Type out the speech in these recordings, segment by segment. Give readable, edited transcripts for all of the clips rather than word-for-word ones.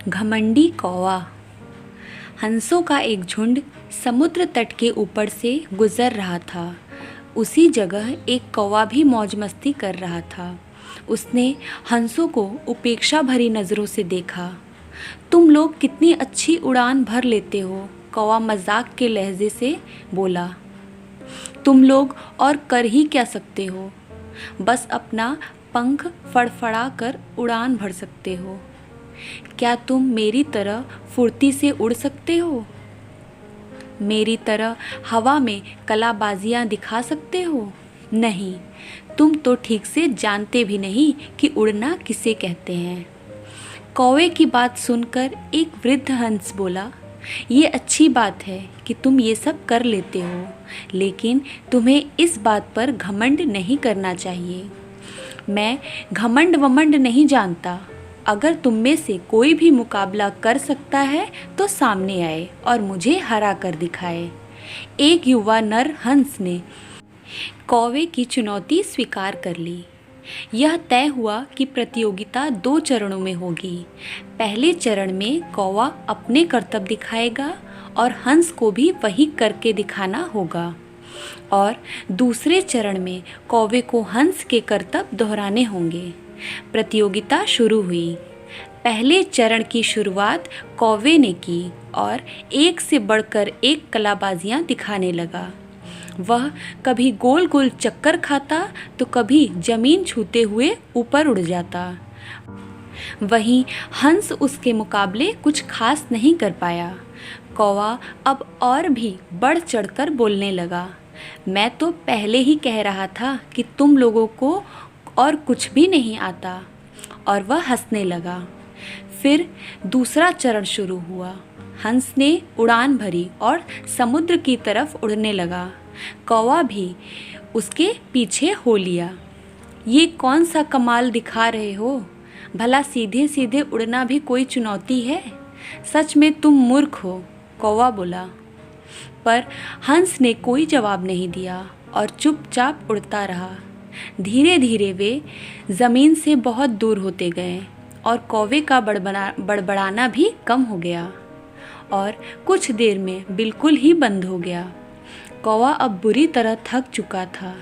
घमंडी कौवा। हंसों का एक झुंड समुद्र तट के ऊपर से गुजर रहा था। उसी जगह एक कौवा भी मौज मस्ती कर रहा था। उसने हंसों को उपेक्षा भरी नज़रों से देखा। तुम लोग कितनी अच्छी उड़ान भर लेते हो, कौवा मजाक के लहजे से बोला। तुम लोग और कर ही क्या सकते हो, बस अपना पंख फड़फड़ा कर उड़ान भर सकते हो। क्या तुम मेरी तरह फुर्ती से उड़ सकते हो? मेरी तरह हवा में कलाबाजियाँ दिखा सकते हो? नहीं, तुम तो ठीक से जानते भी नहीं कि उड़ना किसे कहते हैं। कौवे की बात सुनकर एक वृद्ध हंस बोला, ये अच्छी बात है कि तुम ये सब कर लेते हो, लेकिन तुम्हें इस बात पर घमंड नहीं करना चाहिए। मैं घमंड वमंड नहीं जानता। अगर तुम में से कोई भी मुकाबला कर सकता है तो सामने आए और मुझे हरा कर दिखाए। एक युवा नर हंस ने कौवे की चुनौती स्वीकार कर ली। यह तय हुआ कि प्रतियोगिता 2 चरणों में होगी। पहले चरण में कौवा अपने करतब दिखाएगा और हंस को भी वही करके दिखाना होगा, और दूसरे चरण में कौवे को हंस के करतब दोहराने होंगे। प्रतियोगिता शुरू हुई। पहले चरण की शुरुआत कौवे ने की और एक से बढ़कर एक कलाबाजियाँ दिखाने लगा। वह कभी गोल गोल चक्कर खाता तो कभी जमीन छूते हुए ऊपर उड़ जाता। वहीं हंस उसके मुकाबले कुछ खास नहीं कर पाया। कौवा अब और भी बढ़ चढ़कर बोलने लगा, मैं तो पहले ही कह रहा था कि तुम लोगों को और कुछ भी नहीं आता। और वह हंसने लगा। फिर दूसरा चरण शुरू हुआ। हंस ने उड़ान भरी और समुद्र की तरफ उड़ने लगा। कौवा भी उसके पीछे हो लिया। ये कौन सा कमाल दिखा रहे हो? भला सीधे सीधे उड़ना भी कोई चुनौती है? सच में तुम मूर्ख हो, कौवा बोला। पर हंस ने कोई जवाब नहीं दिया और चुपचाप उड़ता रहा। धीरे धीरे वे ज़मीन से बहुत दूर होते गए और कौवे का बड़बड़ाना भी कम हो गया और कुछ देर में बिल्कुल ही बंद हो गया। कौवा अब बुरी तरह थक चुका था,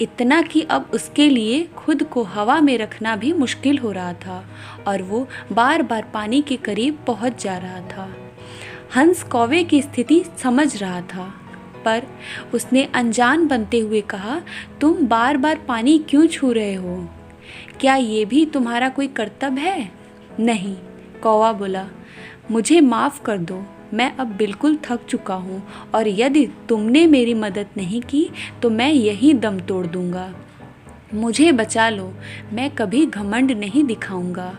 इतना कि अब उसके लिए खुद को हवा में रखना भी मुश्किल हो रहा था और वो बार बार पानी के करीब पहुंच जा रहा था। हंस कौवे की स्थिति समझ रहा था, पर उसने अनजान बनते हुए कहा, तुम बार बार पानी क्यों छू रहे हो? क्या ये भी तुम्हारा कोई कर्तव्य है? नहीं, कौवा बोला, मुझे माफ़ कर दो, मैं अब बिल्कुल थक चुका हूँ और यदि तुमने मेरी मदद नहीं की तो मैं यहीं दम तोड़ दूँगा। मुझे बचा लो, मैं कभी घमंड नहीं दिखाऊंगा।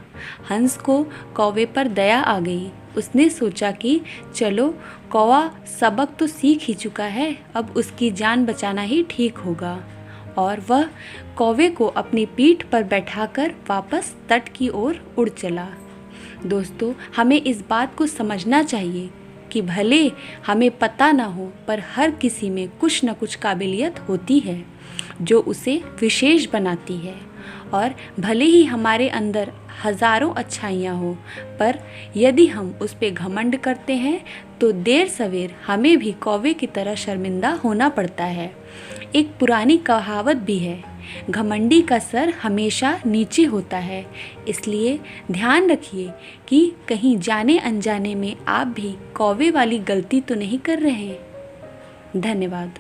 हंस को कौवे पर दया आ गई। उसने सोचा कि चलो, कौवा सबक तो सीख ही चुका है, अब उसकी जान बचाना ही ठीक होगा। और वह कौवे को अपनी पीठ पर बैठाकर वापस तट की ओर उड़ चला। दोस्तों, हमें इस बात को समझना चाहिए कि भले हमें पता ना हो, पर हर किसी में कुछ न कुछ काबिलियत होती है जो उसे विशेष बनाती है। और भले ही हमारे अंदर हज़ारों अच्छाइयाँ हो, पर यदि हम उस पे घमंड करते हैं तो देर सवेर हमें भी कौवे की तरह शर्मिंदा होना पड़ता है। एक पुरानी कहावत भी है, घमंडी का सर हमेशा नीचे होता है। इसलिए ध्यान रखिए कि कहीं जाने अनजाने में आप भी कौवे वाली गलती तो नहीं कर रहे हैं। धन्यवाद।